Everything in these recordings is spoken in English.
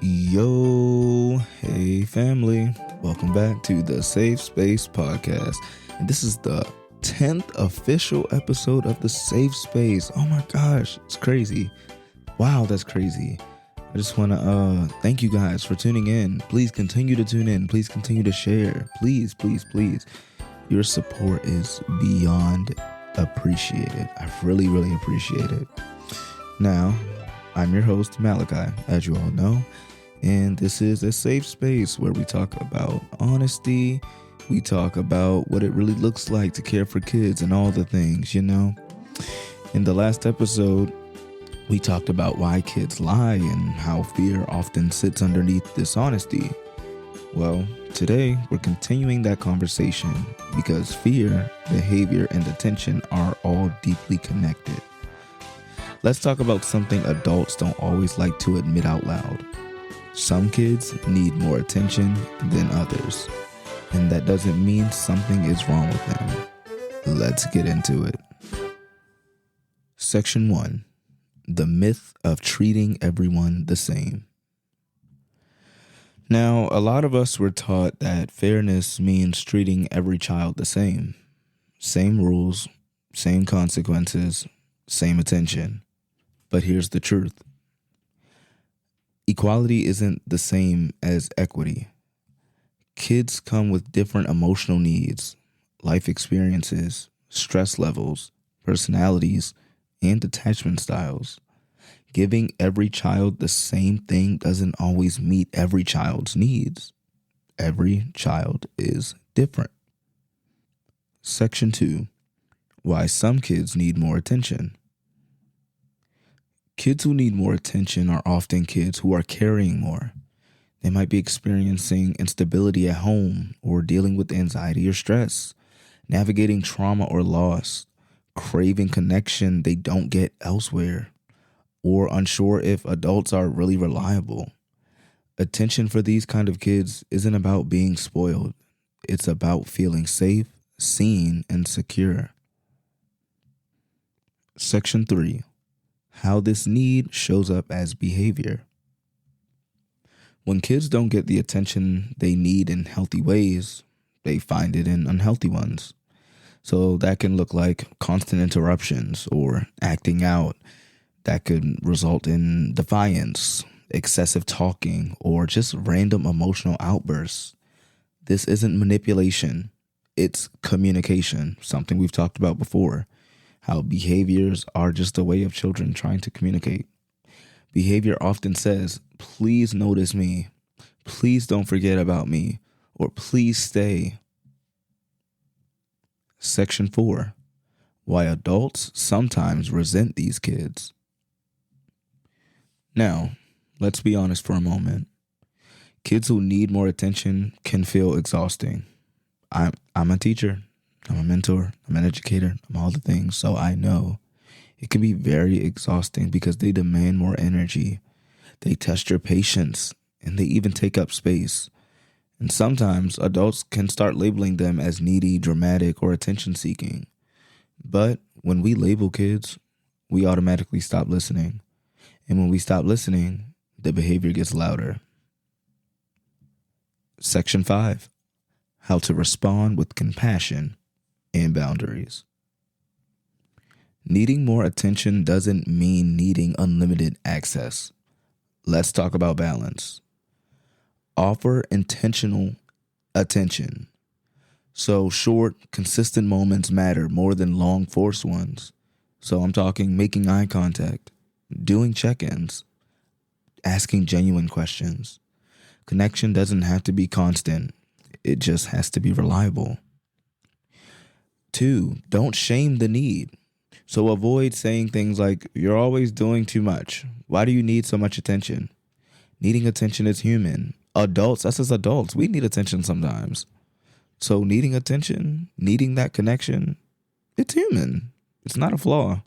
Yo, hey family, welcome back to the Safe Space Podcast. And this is the 10th official episode of the Safe Space. Oh my gosh, it's crazy. Wow, that's crazy. I just want to thank you guys for tuning in. Please continue to tune in. Please continue to share. Please. Your support is beyond appreciated. I really appreciate it. Now, I'm your host, Malakai, as you all know. And this is a safe space where we talk about honesty. We talk about what it really looks like to care for kids and all the things, you know. In the last episode, we talked about why kids lie and how fear often sits underneath dishonesty. Well, today we're continuing that conversation because fear, behavior, and attention are all deeply connected. Let's talk about something adults don't always like to admit out loud. Some kids need more attention than others, and that doesn't mean something is wrong with them. Let's get into it. Section 1. The myth of treating everyone the same. Now, a lot of us were taught that fairness means treating every child the same. Same rules, same consequences, same attention. But here's the truth. Equality isn't the same as equity. Kids come with different emotional needs, life experiences, stress levels, personalities, and attachment styles. Giving every child the same thing doesn't always meet every child's needs. Every child is different. Section 2. Why some kids need more attention. Kids who need more attention are often kids who are carrying more. They might be experiencing instability at home or dealing with anxiety or stress, navigating trauma or loss, craving connection they don't get elsewhere, or unsure if adults are really reliable. Attention for these kind of kids isn't about being spoiled. It's about feeling safe, seen, and secure. Section 3. How this need shows up as behavior. When kids don't get the attention they need in healthy ways, they find it in unhealthy ones. So that can look like constant interruptions or acting out. That could result in defiance, excessive talking, or just random emotional outbursts. This isn't manipulation. It's communication, something we've talked about before. How behaviors are just a way of children trying to communicate. Behavior often says, please notice me, please don't forget about me, or please stay. Section 4. Why adults sometimes resent these kids. Now, let's be honest for a moment. Kids who need more attention can feel exhausting. I'm a teacher. I'm a mentor, I'm an educator, I'm all the things, so I know it can be very exhausting because they demand more energy. They test your patience, and they even take up space. And sometimes adults can start labeling them as needy, dramatic, or attention-seeking. But when we label kids, we automatically stop listening. And when we stop listening, the behavior gets louder. Section 5. How to respond with compassion and boundaries. Needing more attention doesn't mean needing unlimited access. Let's talk about balance. Offer intentional attention. So short, consistent moments matter more than long, forced ones. So I'm talking making eye contact, doing check-ins, asking genuine questions. Connection doesn't have to be constant. It just has to be reliable. 2, don't shame the need. So avoid saying things like, you're always doing too much. Why do you need so much attention? Needing attention is human. Adults, us as adults, we need attention sometimes. So needing attention, needing that connection, it's human. It's not a flaw.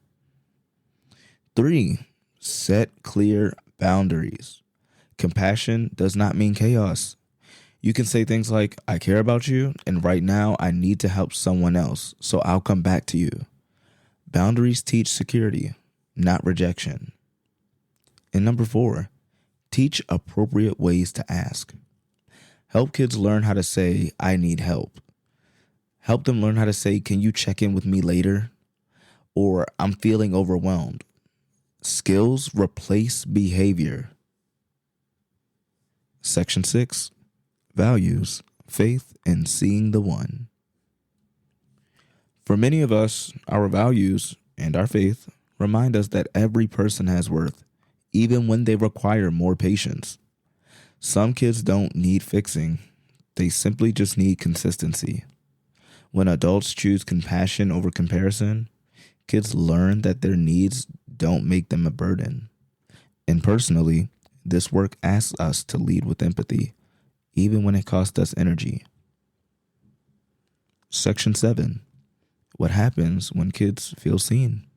3, set clear boundaries. Compassion does not mean chaos. You can say things like, I care about you, and right now I need to help someone else, so I'll come back to you. Boundaries teach security, not rejection. And number 4, Teach appropriate ways to ask. Help kids learn how to say, I need help. Help them learn how to say, can you check in with me later? Or I'm feeling overwhelmed. Skills replace behavior. Section 6, values, faith, and seeing the one. For many of us, our values and our faith remind us that every person has worth, even when they require more patience. Some kids don't need fixing. They simply just need consistency. When adults choose compassion over comparison, kids learn that their needs don't make them a burden. And personally, this work asks us to lead with empathy, even when it costs us energy. Section 7. What happens when kids feel seen?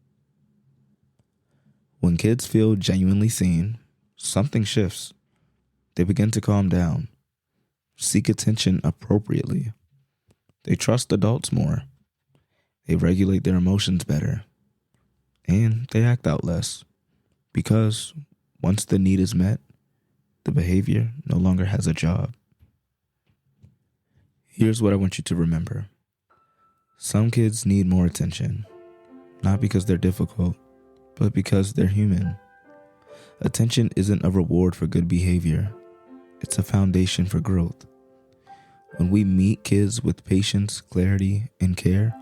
When kids feel genuinely seen, something shifts. They begin to calm down, seek attention appropriately. They trust adults more. They regulate their emotions better. And they act out less. Because once the need is met, the behavior no longer has a job. Here's what I want you to remember. Some kids need more attention, not because they're difficult, but because they're human. Attention isn't a reward for good behavior. It's a foundation for growth. When we meet kids with patience, clarity, and care,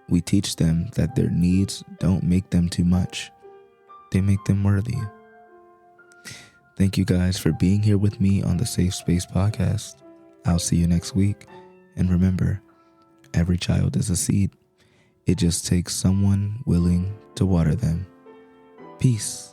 we teach them that their needs don't make them too much. They make them worthy. Thank you guys for being here with me on the Safe Space Podcast. I'll see you next week. And remember, every child is a seed. It just takes someone willing to water them. Peace.